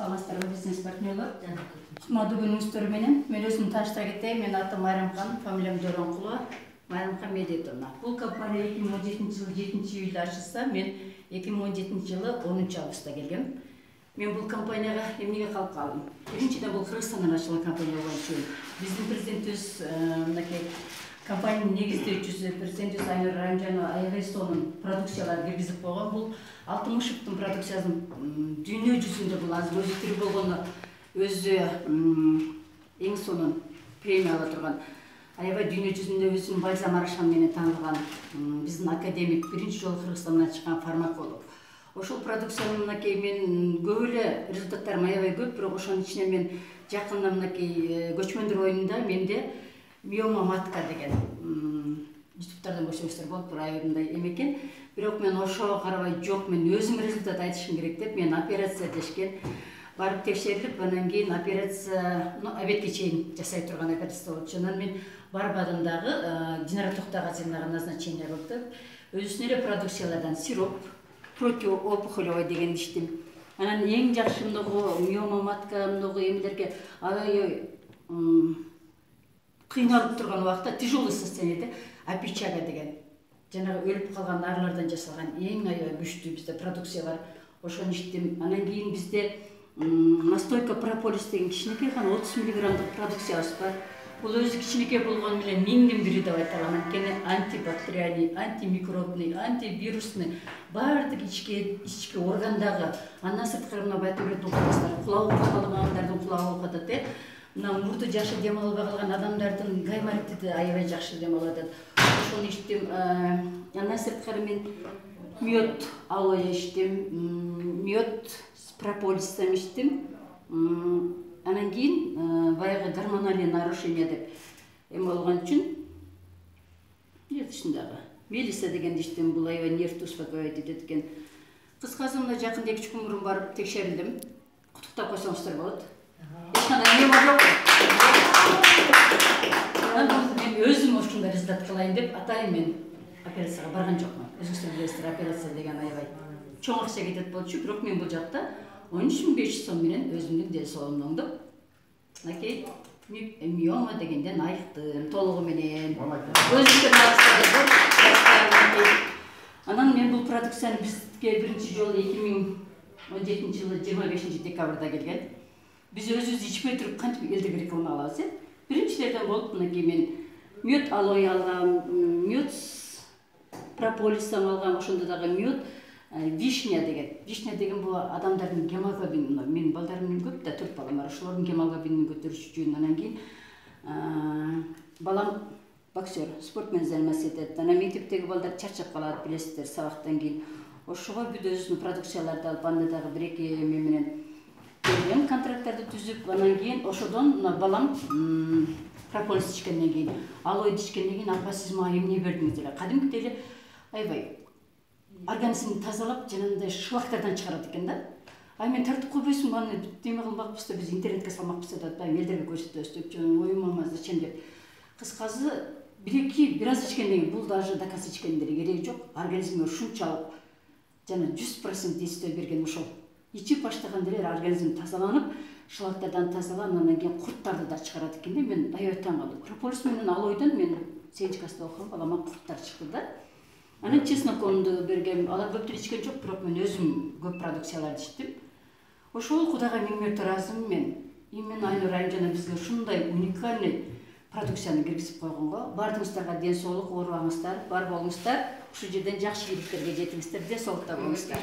Саламатсыздарбы, бизнес партнерлар. Кутмандуу күнүңүздөр менен. Мен өзүм таашта кетейин. Мен атым Майрамкан, фамилиям Доронкулова, Майрамкан Медетовна. Бул компания 2017 жылы 7-июлда ачылса, мен 2017 жылы 10 августта келгем. Мен бул компанияга эмнеге калып калдым? Биринчиден бул Кыргызстандан ачылган компания болгон үчүн биздин президентибиз мынакей компаниянын негиздөөчүсү президентибиз Айнур Райымжанова аябай сонун продукциялар киргизип койгон. Бул Алтымышевдин продукциясын дүйнө жүзүндө бул азыр өзү тирүү болгону өзү эң сонун премия ала турган. Аябай дүйнө жүзүндө өзүнүн бальзам арашан менен таанылган биздин академик биринчи жолу Кыргызстандан чыккан фармаколог. Ошол продукциянын мынакей мен көп эле результаттарым аябай көп, бирок ошонун ичинен мен жакында мынакей көчмөндөр оюнунда менде миома матка деген ютубтардан көрсөңүздөр болот, бир аябай эме экен. Бирок мен ошого карабай жок, мен өзүм результат айтышым керек деп мен операция дешкен. Барып текшерилип, анан кийин операция, обедке чейин жасай турган операция болчу. Анан мен барбадым дагы, Динара Токтогазиевнага назначение кылдык. Өзүнүн эле продукциялардан сироп, противоопухолевой деген иштим. Анан эң жакшы миома матка эмелерге аябай кыйналып турган убакта тяжелый состояниеде апичага деген жанагы өлүп калган нарлардан жасалган эң аябай күчтүү бизде продукция бар. Ошону иштим. Анан кийин бизде настойка прополис деген кичинекей гана 30 мг продукциябыз бар. Бул өзү кичинекей болгону менен миңдин бири деп айта алам. Анткени антибактериальный, антимикробный, антивирусный баардык ички органдагы, андан сырткары мына байтөбүрөттүн кулактар, кулагы калгандардын кулагы окуп атат. Мына мурду жакшы дем албай калган адамдардын гайморитти аябай жакшы дем алып атат. Ошону иштим. Андан сырткары мен мед алоэ иштим, мед с прополистен иштим. Анан кийин баягы гормональный нарушение деп эме болгон үчүн ушундагы мелиса дегенди иштим. Бул аябай нервти успокаивать этет экен. Кыскасы мына жакында 2 күн мурун барып текшерилдим. Куттуктап койсоңуздар болот. Эч кандай эме жок. Мен өзүм ушундай результат кылайын деп атайын мен операцияга барган жокмун. Өзүңүздөр билесиздер, операция деген аябай чоң акча кетет болчу, бирок мен бул жакта 13.500 сом менен өзүмдүн ден соолугумду оңдоп, мынакей миома дегенден айыктым толугу менен. Өзүңүздөр анан мен бул продукцияны бизге биринчи жолу 2017 жылы 25 декабрда келген. Биз өзүбүз ичпей туруп кантип элди керек кылмай алабыз, биринчилерден болуп мынакей мен мед алоэ алгам, мед прополистен алгам, ошондо дагы мед вишня деген бул адамдардын гемоглобини, менин балдарымдын көп да 4 балам бар, ошолордун гемоглобинин көтөрүш үчүн. Анан кийин балам боксер, спорт менен заниматься этет. Анан мектептеги балдар чарчап калат, билесиздер, сабактан кийин. Ошого бүт өзүнүн продукцияларды алып, анда дагы 1-2 эме менен келген контракттарды түзүп, анан кийин ошодон балам прополис ичкенден кийин, алоэ ичкенден кийин апа сиз мага эмне бердиңиз эле, кадимкидей эле аябай организмди тазалап, жанагындай шлактардан чыгарат экен да. Мен тартып койбойсуңбу, аны эме кылмакпыз да, биз интернетке салмакпыз деп атпайм, элдерге көрсөтөбүз деп. Ой мама, зачем деп. Кыскасы, 1-2 бираз ичкенден кийин, бул даже доказ ичкендер кереги жок. Организмге ушунчалык жана 100% действие берген ошол. Ичип баштаганда эле организм тазаланып, шлактардан тазаланып, андан кийин курттарды да чыгарат экен да. Мен аябай таң калдым. Прополис менен алоэден мен 7 класста окугам, балама курттар чыкты да. Анан чеснокомду бергем, алар көптүр ичкен жок, бирок мен өзүм көп продукцияларды иштим. Ошол Кудайга миң мөртө ыраазымын мен. Именно Айнур Райымжанова бизге ушундай уникальный продукцияны киргизип койгонго. Бардыгыңыздарга ден соолук, оорубаңыздар, бар болуңуздар. Ушул жерден жакшы ийгиликтерге жетиңиздер, ден соолукта болуңуздар.